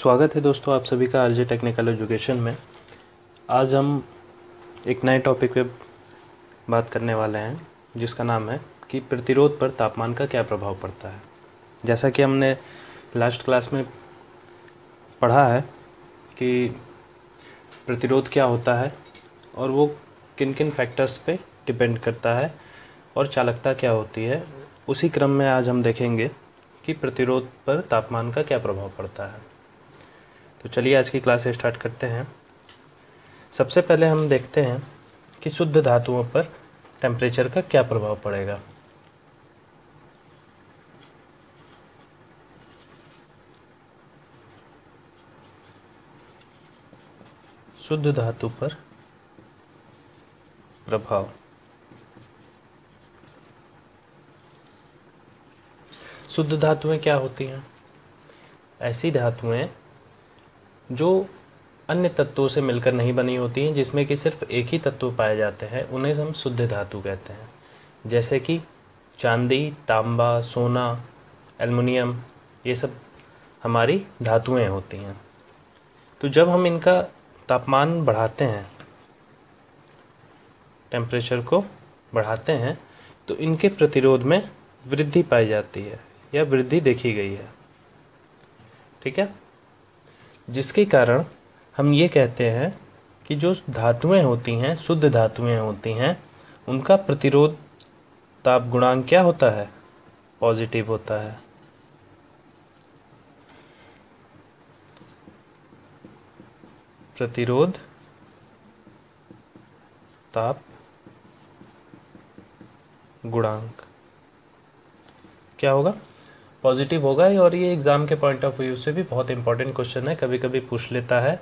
स्वागत है दोस्तों आप सभी का आरजे टेक्निकल एजुकेशन में। आज हम एक नए टॉपिक पे बात करने वाले हैं जिसका नाम है कि प्रतिरोध पर तापमान का क्या प्रभाव पड़ता है। जैसा कि हमने लास्ट क्लास में पढ़ा है कि प्रतिरोध क्या होता है और वो किन किन फैक्टर्स पे डिपेंड करता है और चालकता क्या होती है, उसी क्रम में आज हम देखेंगे कि प्रतिरोध पर तापमान का क्या प्रभाव पड़ता है। तो चलिए आज की क्लास स्टार्ट करते हैं। सबसे पहले हम देखते हैं कि शुद्ध धातुओं पर टेम्परेचर का क्या प्रभाव पड़ेगा। शुद्ध धातु पर प्रभाव। शुद्ध धातुएं क्या होती हैं? ऐसी धातुएं जो अन्य तत्वों से मिलकर नहीं बनी होती हैं, जिसमें कि सिर्फ एक ही तत्व पाए जाते हैं, उन्हें हम शुद्ध धातु कहते हैं। जैसे कि चांदी, तांबा, सोना, एल्युमिनियम, ये सब हमारी धातुएं होती हैं। तो जब हम इनका तापमान बढ़ाते हैं, टेम्परेचर को बढ़ाते हैं, तो इनके प्रतिरोध में वृद्धि पाई जाती है या वृद्धि देखी गई है। ठीक है, जिसके कारण हम ये कहते हैं कि जो धातुएं होती हैं, शुद्ध धातुएं होती हैं, उनका प्रतिरोध ताप गुणांक क्या होता है? पॉजिटिव होता है। प्रतिरोध ताप गुणांक क्या होगा? पॉजिटिव होगा। और ये एग्ज़ाम के पॉइंट ऑफ व्यू से भी बहुत इंपॉर्टेंट क्वेश्चन है। कभी कभी पूछ लेता है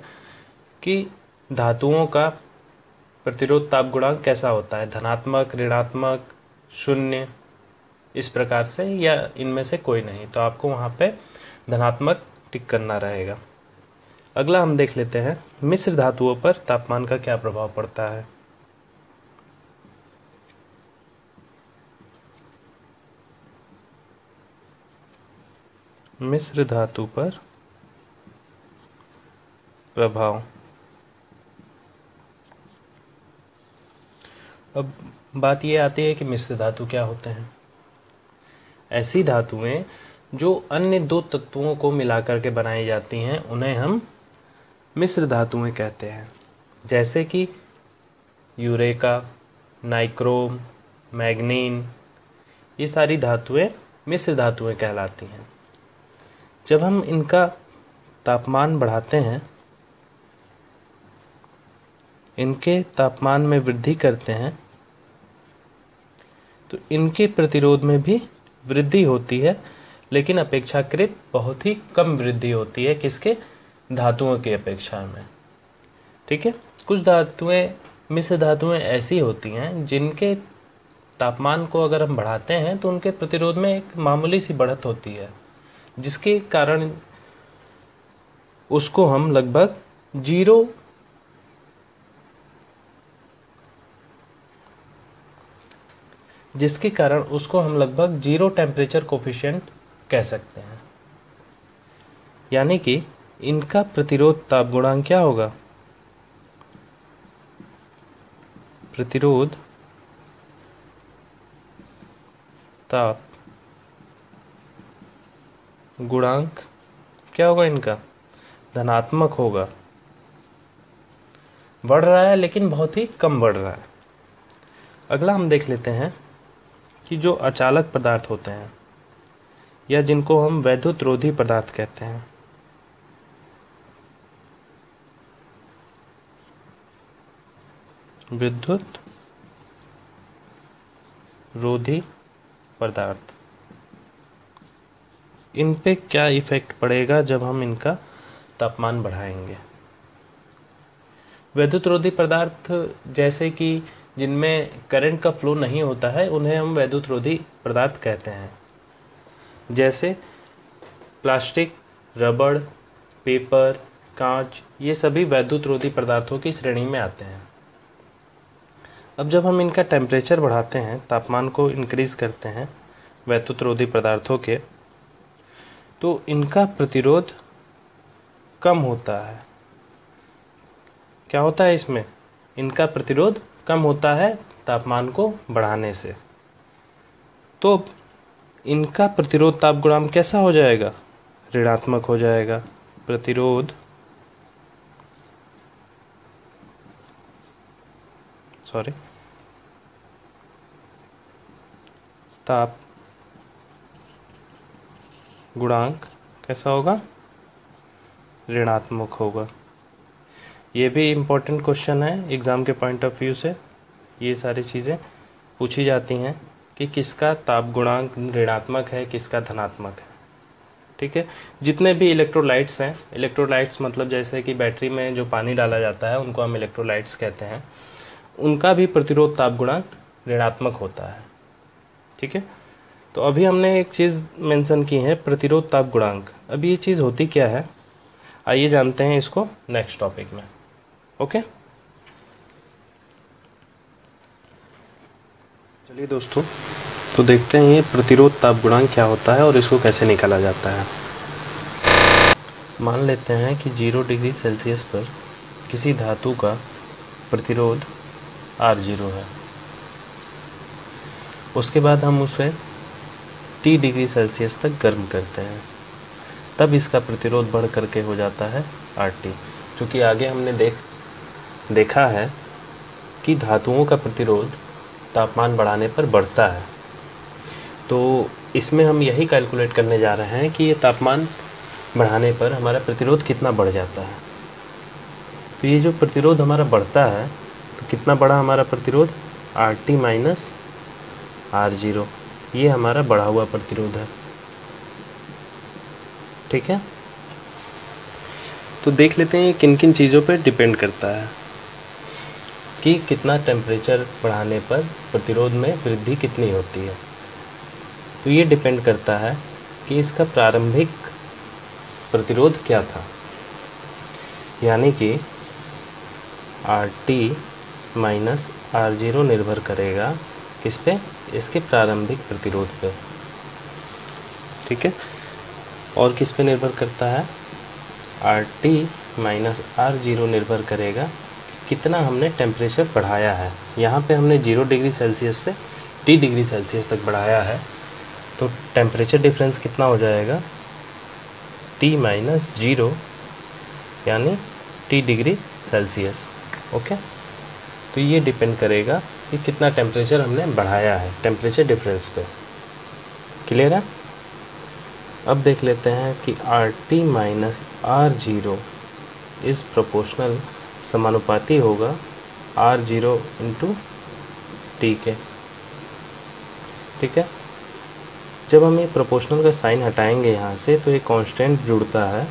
कि धातुओं का प्रतिरोध ताप गुणांक कैसा होता है, धनात्मक, ऋणात्मक, शून्य, इस प्रकार से, या इनमें से कोई नहीं। तो आपको वहाँ पे धनात्मक टिक करना रहेगा। अगला हम देख लेते हैं मिश्र धातुओं पर तापमान का क्या प्रभाव पड़ता है। मिश्र धातु पर प्रभाव। अब बात ये आती है कि मिश्र धातु क्या होते हैं। ऐसी धातुएं जो अन्य दो तत्वों को मिलाकर के बनाई जाती हैं, उन्हें हम मिश्र धातुएं कहते हैं। जैसे कि यूरेका, नाइक्रोम, मैग्नीन, ये सारी धातुएं मिश्र धातुएं कहलाती हैं। जब हम इनका तापमान बढ़ाते हैं, इनके तापमान में वृद्धि करते हैं, तो इनके प्रतिरोध में भी वृद्धि होती है, लेकिन अपेक्षाकृत बहुत ही कम वृद्धि होती है। किसके? धातुओं की अपेक्षा में। ठीक है, कुछ धातुएं, मिश्र धातुएं ऐसी होती हैं जिनके तापमान को अगर हम बढ़ाते हैं तो उनके प्रतिरोध में एक मामूली सी बढ़त होती है, जिसके कारण उसको हम लगभग जीरो टेम्परेचर कोफिशिएंट कह सकते हैं। यानी कि इनका प्रतिरोध ताप गुणांक क्या होगा? प्रतिरोध ताप गुणांक क्या होगा? इनका धनात्मक होगा। बढ़ रहा है लेकिन बहुत ही कम बढ़ रहा है। अगला हम देख लेते हैं कि जो अचालक पदार्थ होते हैं या जिनको हम वैद्युत रोधी पदार्थ कहते हैं, विद्युत रोधी पदार्थ, इन पे क्या इफेक्ट पड़ेगा जब हम इनका तापमान बढ़ाएंगे। वैद्युत रोधी पदार्थ जैसे कि जिनमें करंट का फ्लो नहीं होता है, उन्हें हम वैद्युत रोधी पदार्थ कहते हैं। जैसे प्लास्टिक, रबड़, पेपर, कांच, ये सभी वैद्युत रोधी पदार्थों की श्रेणी में आते हैं। अब जब हम इनका टेम्परेचर बढ़ाते हैं, तापमान को इंक्रीज करते हैं वैद्युत रोधी पदार्थों के, तो इनका प्रतिरोध कम होता है। क्या होता है इसमें? इनका प्रतिरोध कम होता है तापमान को बढ़ाने से। तो इनका प्रतिरोध ताप गुणांक कैसा हो जाएगा? ऋणात्मक हो जाएगा। प्रतिरोध ताप गुणांक कैसा होगा? ऋणात्मक होगा। ये भी इम्पोर्टेंट क्वेश्चन है एग्ज़ाम के पॉइंट ऑफ व्यू से। ये सारी चीज़ें पूछी जाती हैं कि किसका ताप गुणांक ऋणात्मक है, किसका धनात्मक है। ठीक है, जितने भी इलेक्ट्रोलाइट्स हैं, इलेक्ट्रोलाइट्स मतलब जैसे कि बैटरी में जो पानी डाला जाता है उनको हम इलेक्ट्रोलाइट्स कहते हैं, उनका भी प्रतिरोध ताप गुणांक ऋणात्मक होता है। ठीक है, तो अभी हमने एक चीज़ मेंशन की है, प्रतिरोध ताप गुणांक। अभी ये चीज़ होती क्या है, आइए जानते हैं इसको नेक्स्ट टॉपिक में। ओके, चलिए दोस्तों, तो देखते हैं ये प्रतिरोध ताप गुणांक क्या होता है और इसको कैसे निकाला जाता है। मान लेते हैं कि 0 डिग्री सेल्सियस पर किसी धातु का प्रतिरोध R0 है। उसके बाद हम उसे T डिग्री सेल्सियस तक गर्म करते हैं, तब इसका प्रतिरोध बढ़ करके हो जाता है RT। क्योंकि आगे हमने देखा है कि धातुओं का प्रतिरोध तापमान बढ़ाने पर बढ़ता है, तो इसमें हम यही कैलकुलेट करने जा रहे हैं कि ये तापमान बढ़ाने पर हमारा प्रतिरोध कितना बढ़ जाता है। तो ये जो प्रतिरोध हमारा बढ़ता है, तो कितना बढ़ा हमारा प्रतिरोध? RT माइनस R0, ये हमारा बढ़ा हुआ प्रतिरोध है। ठीक है, तो देख लेते हैं किन किन चीज़ों पर डिपेंड करता है कि कितना टेम्परेचर बढ़ाने पर प्रतिरोध में वृद्धि कितनी होती है। तो ये डिपेंड करता है कि इसका प्रारंभिक प्रतिरोध क्या था, यानी कि RT माइनस R0 निर्भर करेगा किस पे? इसके प्रारंभिक प्रतिरोध पे। ठीक है, और किस पे निर्भर करता है? RT माइनस R0 निर्भर करेगा कितना हमने टेम्परेचर बढ़ाया है। यहाँ पे हमने 0 डिग्री सेल्सियस से T डिग्री सेल्सियस तक बढ़ाया है, तो टेम्परेचर डिफरेंस कितना हो जाएगा? T माइनस 0 यानी T डिग्री सेल्सियस। ओके, तो ये डिपेंड करेगा कि कितना टेम्परेचर हमने बढ़ाया है, टेम्परेचर डिफरेंस पे। क्लियर है? अब देख लेते हैं कि RT minus R0 is proportional, समानुपाती होगा R0 इंटू T के। ठीक है, जब हम ये प्रोपोर्शनल का साइन हटाएंगे यहाँ से, तो एक कांस्टेंट जुड़ता है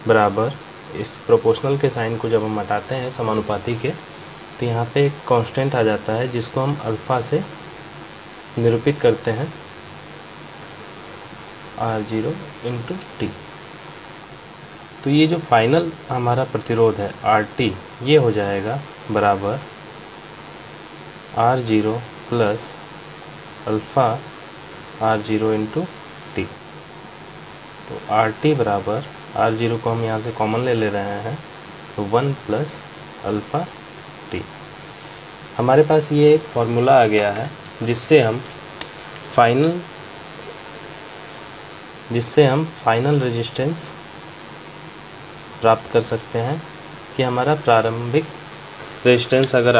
बराबर, इस प्रोपोर्शनल के साइन को जब हम हटाते हैं समानुपाती के, तो यहाँ पे एक कांस्टेंट आ जाता है जिसको हम अल्फ़ा से निरूपित करते हैं, R0 इंटू T। तो ये जो फाइनल हमारा प्रतिरोध है RT, ये हो जाएगा बराबर R0 plus alpha R0 into T। तो RT बराबर, R0 को हम यहाँ से कॉमन ले रहे हैं, तो 1 प्लस अल्फ़ा T। हमारे पास ये एक फार्मूला आ गया है जिससे हम फाइनल रेजिस्टेंस प्राप्त कर सकते हैं कि हमारा प्रारंभिक रेजिस्टेंस अगर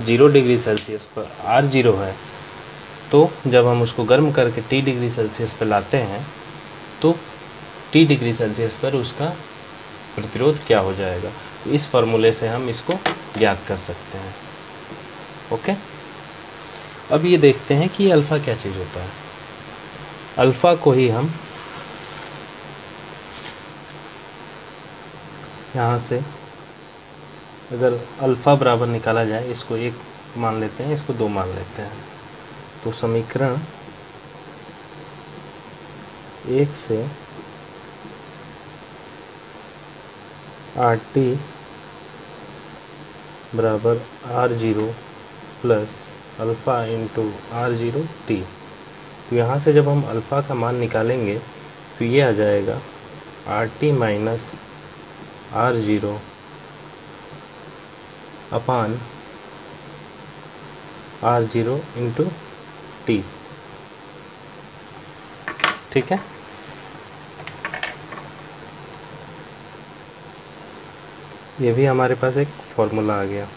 0 डिग्री सेल्सियस पर R0 है, तो जब हम उसको गर्म करके T डिग्री सेल्सियस पर लाते हैं, तो T डिग्री सेल्सियस पर उसका प्रतिरोध क्या हो जाएगा। तो इस फार्मूले से हम इसको ज्ञात कर सकते हैं। ओके, अब ये देखते हैं कि अल्फ़ा क्या चीज़ होता है। अल्फ़ा को ही हम यहाँ से अगर अल्फ़ा बराबर निकाला जाए, इसको 1 मान लेते हैं, इसको 2 मान लेते हैं, तो समीकरण 1 से RT बराबर R0 plus alpha into R0 T। तो यहाँ से जब हम अल्फ़ा का मान निकालेंगे तो ये आ जाएगा R T minus R zero upon R zero into T. ठीक है, ये भी हमारे पास एक फॉर्मूला आ गया।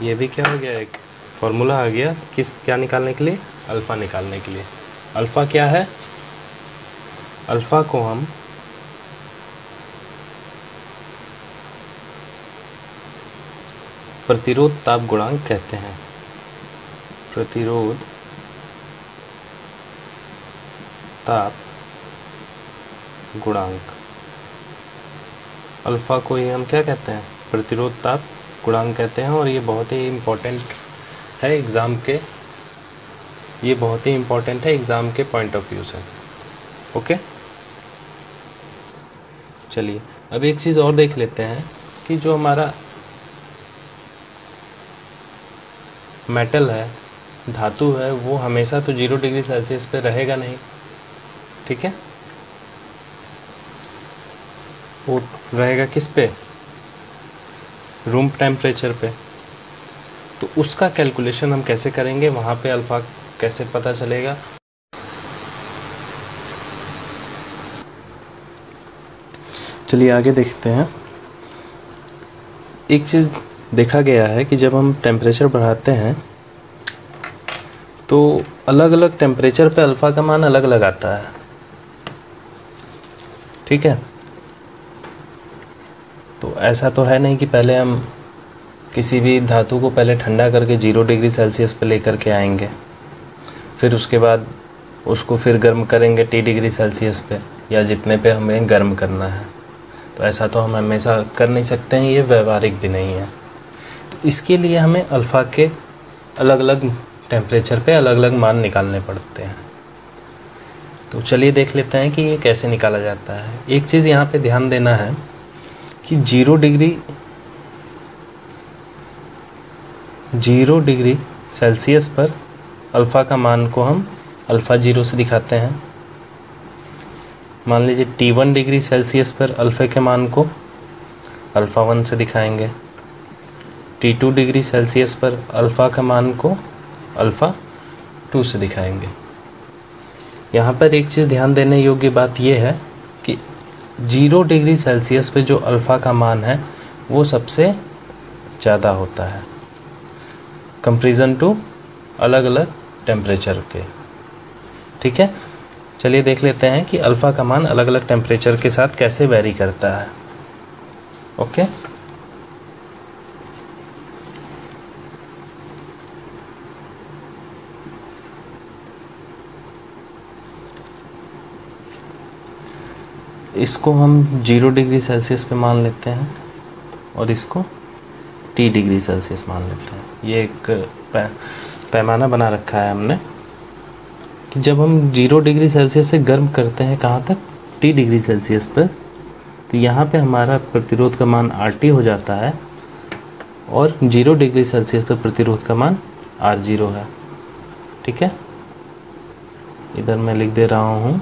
ये भी क्या हो गया, एक फॉर्मूला आ गया क्या निकालने के लिए, अल्फ़ा निकालने के लिए। अल्फ़ा क्या है, अल्फ़ा को हम प्रतिरोध ताप गुणांक कहते हैं। प्रतिरोध ताप गुणांक, अल्फ़ा को ही हम क्या कहते हैं, प्रतिरोध ताप गुणांक कहते हैं। और ये बहुत ही इम्पोर्टेंट है एग्ज़ाम के, ये बहुत ही इम्पोर्टेंट है एग्ज़ाम के पॉइंट ऑफ व्यू से। ओके, चलिए अब एक चीज़ और देख लेते हैं कि जो हमारा मेटल है, धातु है, वो हमेशा तो 0 डिग्री सेल्सियस पे रहेगा नहीं। ठीक है, वो रहेगा किस पे, रूम टेम्परेचर पे। तो उसका कैलकुलेशन हम कैसे करेंगे, वहाँ पे अल्फ़ा कैसे पता चलेगा। चलिए आगे देखते हैं। एक चीज़ देखा गया है कि जब हम टेम्परेचर बढ़ाते हैं तो अलग अलग टेम्परेचर पे अल्फ़ा का मान अलग अलग आता है। ठीक है, तो ऐसा तो है नहीं कि पहले हम किसी भी धातु को पहले ठंडा करके 0 डिग्री सेल्सियस पे लेकर के आएंगे, फिर उसके बाद उसको फिर गर्म करेंगे T डिग्री सेल्सियस पे, या जितने पे हमें गर्म करना है। तो ऐसा तो हम हमेशा कर नहीं सकते हैं, ये व्यवहारिक भी नहीं है। तो इसके लिए हमें अल्फ़ा के अलग अलग टेम्परेचर पे अलग अलग मान निकालने पड़ते हैं। तो चलिए देख लेते हैं कि ये कैसे निकाला जाता है। एक चीज़ यहाँ पे ध्यान देना है कि 0 डिग्री सेल्सियस पर अल्फ़ा का मान को हम अल्फ़ा 0 से दिखाते हैं। मान लीजिए T1 डिग्री सेल्सियस पर अल्फ़ा के मान को अल्फ़ा 1 से दिखाएंगे, T2 डिग्री सेल्सियस पर अल्फ़ा का मान को अल्फ़ा 2 से दिखाएंगे। यहाँ पर एक चीज़ ध्यान देने योग्य बात यह है कि 0 डिग्री सेल्सियस पे जो अल्फ़ा का मान है वो सबसे ज़्यादा होता है कंपैरिजन टू अलग अलग टेम्परेचर के। ठीक है, चलिए देख लेते हैं कि अल्फ़ा का मान अलग अलग टेम्परेचर के साथ कैसे वेरी करता है। ओके, इसको हम 0 डिग्री सेल्सियस पे मान लेते हैं और इसको T डिग्री सेल्सियस मान लेते हैं। ये एक पैमाना बना रखा है हमने कि जब हम 0 डिग्री सेल्सियस से गर्म करते हैं कहाँ तक, T डिग्री सेल्सियस पर, तो यहाँ पे हमारा प्रतिरोध का मान RT हो जाता है और 0 डिग्री सेल्सियस पर प्रतिरोध का मान R0 है। ठीक है, इधर मैं लिख दे रहा हूँ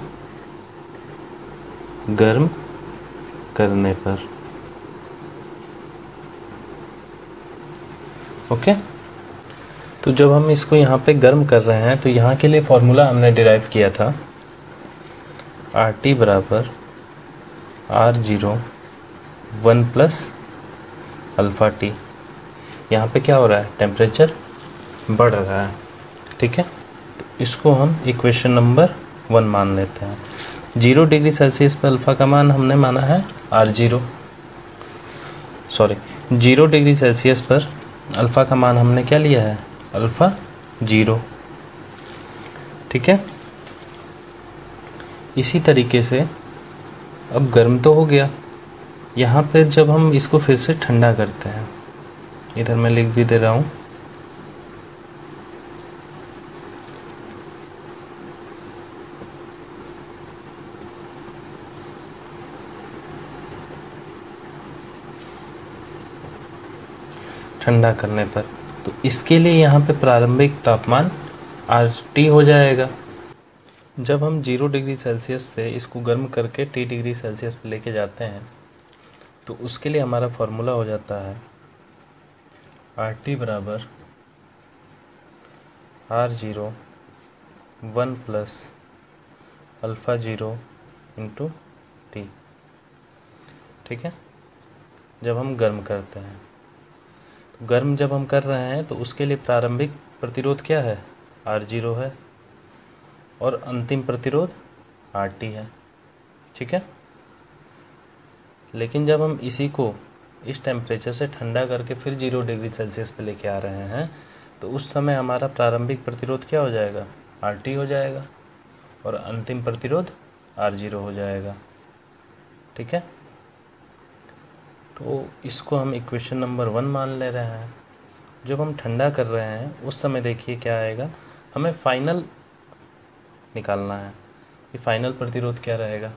गर्म करने पर। ओके, तो जब हम इसको यहाँ पे गर्म कर रहे हैं तो यहाँ के लिए फॉर्मूला हमने डिराइव किया था RT बराबर R0 1 प्लस अल्फ़ा T। यहाँ पे क्या हो रहा है, टेम्परेचर बढ़ रहा है। ठीक है, तो इसको हम इक्वेशन नंबर 1 मान लेते हैं। 0 डिग्री सेल्सियस पर अल्फ़ा का मान हमने माना है R0, 0 डिग्री सेल्सियस पर अल्फ़ा का मान हमने क्या लिया है, अल्फ़ा 0। ठीक है, इसी तरीके से अब गर्म तो हो गया। यहाँ पे जब हम इसको फिर से ठंडा करते हैं, इधर मैं लिख भी दे रहा हूँ ठंडा करने पर, तो इसके लिए यहाँ पे प्रारंभिक तापमान RT हो जाएगा। जब हम 0 डिग्री सेल्सियस से इसको गर्म करके T डिग्री सेल्सियस पे लेके जाते हैं तो उसके लिए हमारा फॉर्मूला हो जाता है RT बराबर R0 1 plus alpha 0 into T। ठीक है, जब हम गर्म करते हैं तो गर्म जब हम कर रहे हैं तो उसके लिए प्रारंभिक प्रतिरोध क्या है, R0 है, और अंतिम प्रतिरोध RT है। ठीक है, लेकिन जब हम इसी को इस टेम्परेचर से ठंडा करके फिर 0 डिग्री सेल्सियस पे लेके आ रहे हैं तो उस समय हमारा प्रारंभिक प्रतिरोध क्या हो जाएगा, RT हो जाएगा, और अंतिम प्रतिरोध R0 हो जाएगा। ठीक है, तो इसको हम इक्वेशन नंबर 1 मान ले रहे हैं। जब हम ठंडा कर रहे हैं उस समय देखिए क्या आएगा, हमें फाइनल निकालना है कि फाइनल प्रतिरोध क्या रहेगा।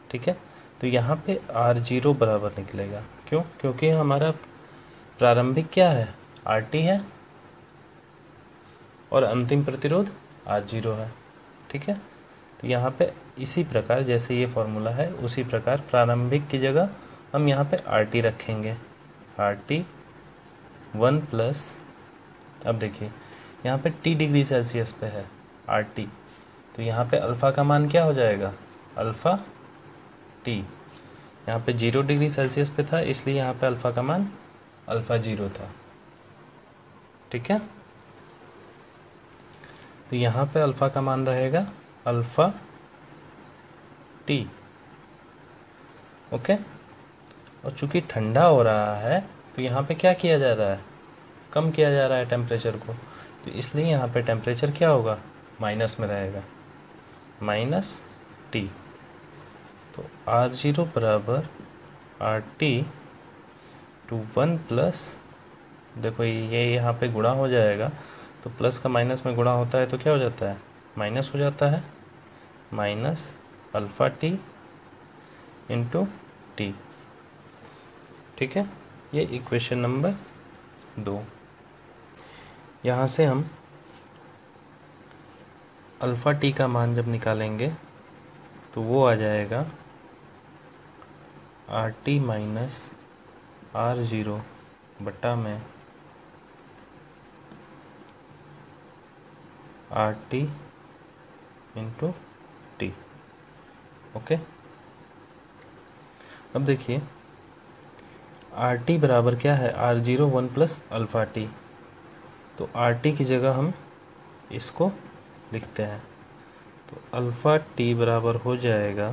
ठीक है, तो यहाँ पे R0 बराबर निकलेगा, क्यों, क्योंकि हमारा प्रारंभिक क्या है, RT है, और अंतिम प्रतिरोध R0 है। ठीक है, तो यहाँ पे इसी प्रकार जैसे ये फॉर्मूला है उसी प्रकार प्रारंभिक की जगह हम यहाँ पे RT रखेंगे, RT 1 प्लस, अब देखिए यहाँ पे T डिग्री सेल्सियस पे है RT, तो यहाँ पे अल्फ़ा का मान क्या हो जाएगा, अल्फ़ा T। यहाँ पे 0 डिग्री सेल्सियस पे था इसलिए यहाँ पे अल्फ़ा का मान अल्फ़ा 0 था। ठीक है, तो यहाँ पे अल्फ़ा का मान रहेगा अल्फ़ा T। ओके, और चूँकि ठंडा हो रहा है तो यहाँ पे क्या किया जा रहा है, कम किया जा रहा है टेम्परेचर को, तो इसलिए यहाँ पे टेम्परेचर क्या होगा, माइनस में रहेगा, माइनस T। तो R0 बराबर RT टू 1 प्लस, देखो ये यहाँ पे गुणा हो जाएगा तो प्लस का माइनस में गुणा होता है तो क्या हो जाता है, माइनस हो जाता है, minus alpha T into T। ठीक है, ये इक्वेशन नंबर 2। यहाँ से हम अल्फ़ा T का मान जब निकालेंगे तो वो आ जाएगा RT माइनस R0 बटा में RT इंटू T। ओके, अब देखिए RT बराबर क्या है, R0 1 प्लस अल्फ़ा T, तो RT की जगह हम इसको लिखते हैं, तो अल्फ़ा T बराबर हो जाएगा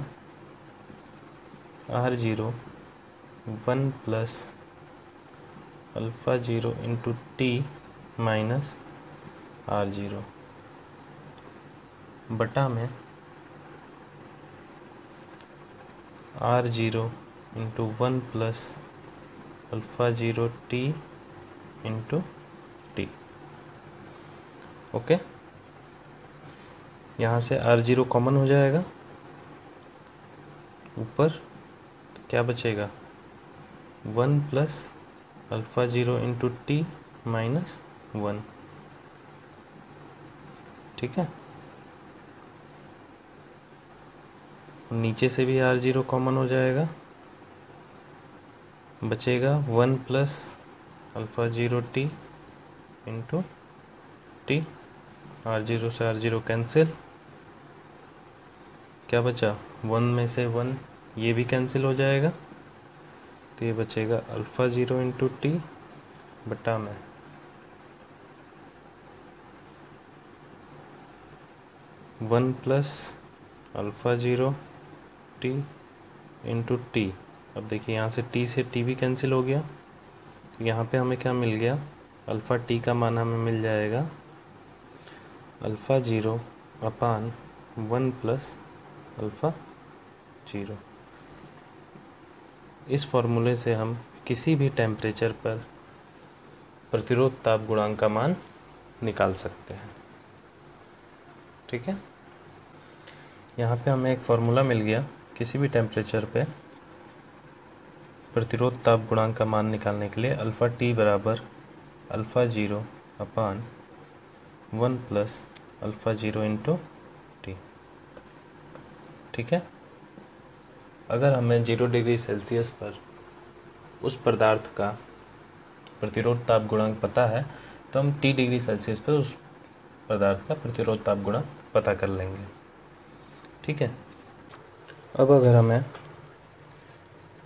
R0 1 plus alpha 0 into T minus R0 बटा में R0 into 1 plus alpha 0 T into T। Okay, यहाँ से R0 कॉमन हो जाएगा ऊपर, तो क्या बचेगा, 1 plus alpha 0 into T minus 1। ठीक है, नीचे से भी R0 कॉमन हो जाएगा, बचेगा 1 plus alpha 0 T into T, R0 से R0 कैंसिल, क्या बचा, 1 में से 1 ये भी कैंसिल हो जाएगा, तो ये बचेगा अल्फ़ा 0 इंटू T बटा में 1 plus alpha 0 T into T। अब देखिए यहाँ से T से T भी कैंसिल हो गया, तो यहाँ पे हमें क्या मिल गया, अल्फ़ा T का मान हमें मिल जाएगा अल्फ़ा 0 अपान 1 प्लस अल्फ़ा 0। इस फॉर्मूले से हम किसी भी टेम्परेचर पर प्रतिरोध ताप गुणांक का मान निकाल सकते हैं। ठीक है, यहाँ पे हमें एक फॉर्मूला मिल गया किसी भी टेम्परेचर पे प्रतिरोध ताप गुणांक का मान निकालने के लिए, अल्फ़ा T बराबर अल्फ़ा 0 अपान 1 प्लस अल्फ़ा 0 इंटू ठीक है। अगर हमें 0 डिग्री सेल्सियस पर उस पदार्थ का प्रतिरोध ताप गुणांक पता है तो हम T डिग्री सेल्सियस पर उस पदार्थ का प्रतिरोध ताप गुणांक पता कर लेंगे, ठीक है। अब अगर हमें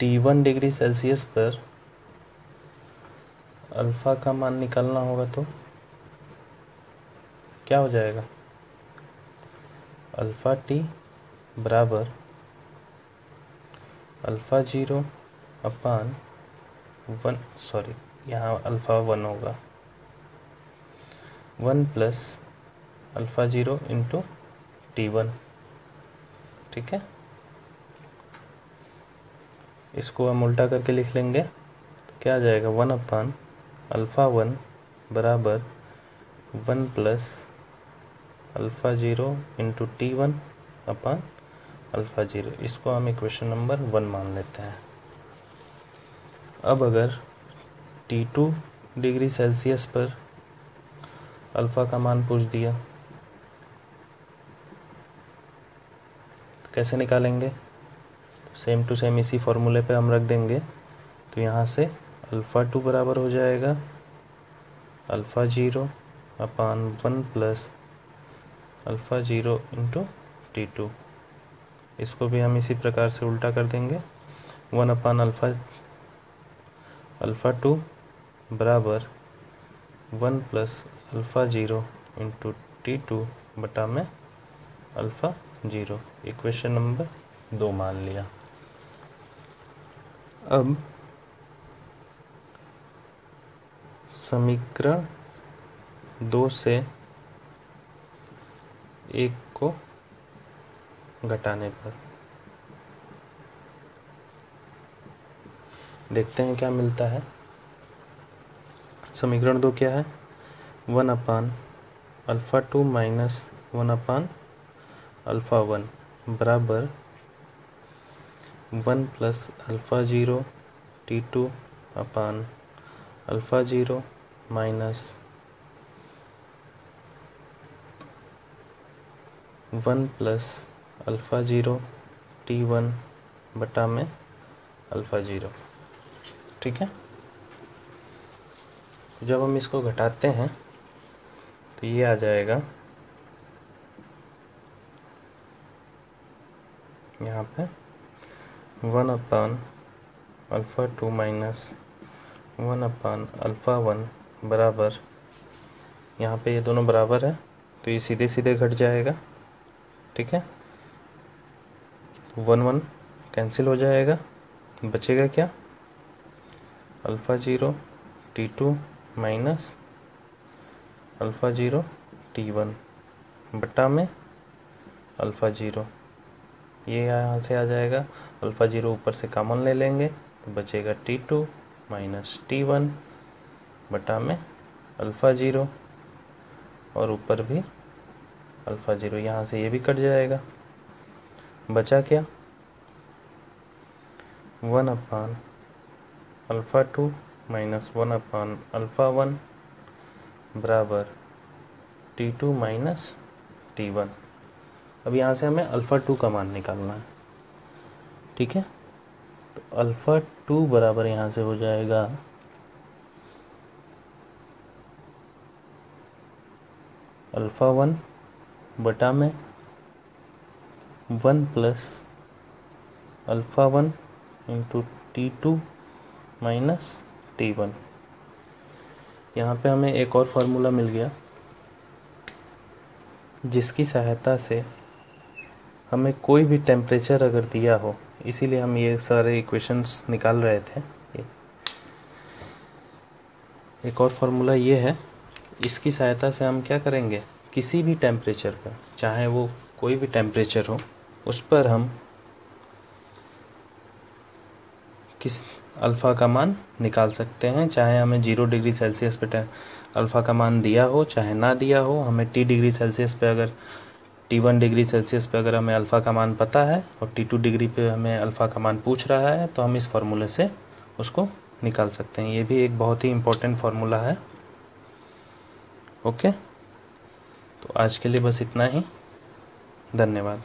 T1 डिग्री सेल्सियस पर अल्फ़ा का मान निकालना होगा तो क्या हो जाएगा? अल्फ़ा टी बराबर अल्फ़ा 0 अपान 1, सॉरी यहाँ अल्फ़ा 1 होगा, 1 प्लस अल्फ़ा 0 इंटू T1, ठीक है। इसको हम उल्टा करके लिख लेंगे तो क्या आ जाएगा? 1 अपान अल्फ़ा 1 बराबर 1 प्लस अल्फ़ा 0 इंटू T1 अपान अल्फ़ा 0। इसको हम इक्वेशन नंबर 1 मान लेते हैं। अब अगर T2 डिग्री सेल्सियस पर अल्फ़ा का मान पूछ दिया तो कैसे निकालेंगे? तो सेम टू सेम इसी फॉर्मूले पे हम रख देंगे। तो यहाँ से अल्फ़ा 2 बराबर हो जाएगा अल्फ़ा 0 अपान 1 प्लस अल्फ़ा 0 इंटू T2। इसको भी हम इसी प्रकार से उल्टा कर देंगे। 1 अपान अल्फ़ा 2 बराबर 1 प्लस अल्फ़ा 0 इंटू T2 बटा में अल्फ़ा 0। इक्वेशन नंबर 2 मान लिया। अब समीकरण 2 से 1 को घटाने पर देखते हैं क्या मिलता है। समीकरण 2 क्या है? 1 upon alpha 2 minus 1 upon alpha 1 बराबर 1 plus alpha 0 T2 upon alpha 0 minus 1 plus alpha 0 T1 बटा में अल्फ़ा 0, ठीक है। जब हम इसको घटाते हैं तो ये आ जाएगा यहाँ पे 1 upon alpha 2 minus 1 upon alpha 1 बराबर, यहाँ पे ये दोनों बराबर है तो ये सीधे सीधे घट जाएगा, ठीक है। 1 1 कैंसिल हो जाएगा, बचेगा क्या? Alpha 0 T2 minus alpha 0 T1 बटा में अल्फ़ा 0। ये यहाँ से आ जाएगा, अल्फ़ा 0 ऊपर से कॉमन ले लेंगे तो बचेगा T2 माइनस T1 बटा में अल्फ़ा 0 और ऊपर भी अल्फ़ा 0। यहाँ से ये भी कट जाएगा, बचा क्या? 1 upon alpha 2 minus 1 upon alpha 1 बराबर T2 माइनस T1। अब यहाँ से हमें अल्फ़ा 2 का मान निकालना है, ठीक है। तो अल्फ़ा 2 बराबर यहाँ से हो जाएगा अल्फ़ा 1 बटा में 1 plus alpha 1 into T2 minus T1। यहाँ पे हमें एक और फार्मूला मिल गया जिसकी सहायता से हमें कोई भी टेम्परेचर अगर दिया हो, इसीलिए हम ये सारे इक्वेशंस निकाल रहे थे। एक और फार्मूला ये है, इसकी सहायता से हम क्या करेंगे, किसी भी टेम्परेचर पर, चाहे वो कोई भी टेम्परेचर हो, उस पर हम किस अल्फ़ा का मान निकाल सकते हैं। चाहे हमें 0 डिग्री सेल्सियस पे अल्फ़ा का मान दिया हो, चाहे ना दिया हो, हमें T डिग्री सेल्सियस पे अगर T1 डिग्री सेल्सियस पे अगर हमें अल्फ़ा का मान पता है और T2 डिग्री पे हमें अल्फ़ा का मान पूछ रहा है तो हम इस फार्मूले से उसको निकाल सकते हैं। ये भी एक बहुत ही इम्पोर्टेंट फार्मूला है। ओके, तो आज के लिए बस इतना ही। धन्यवाद।